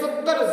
70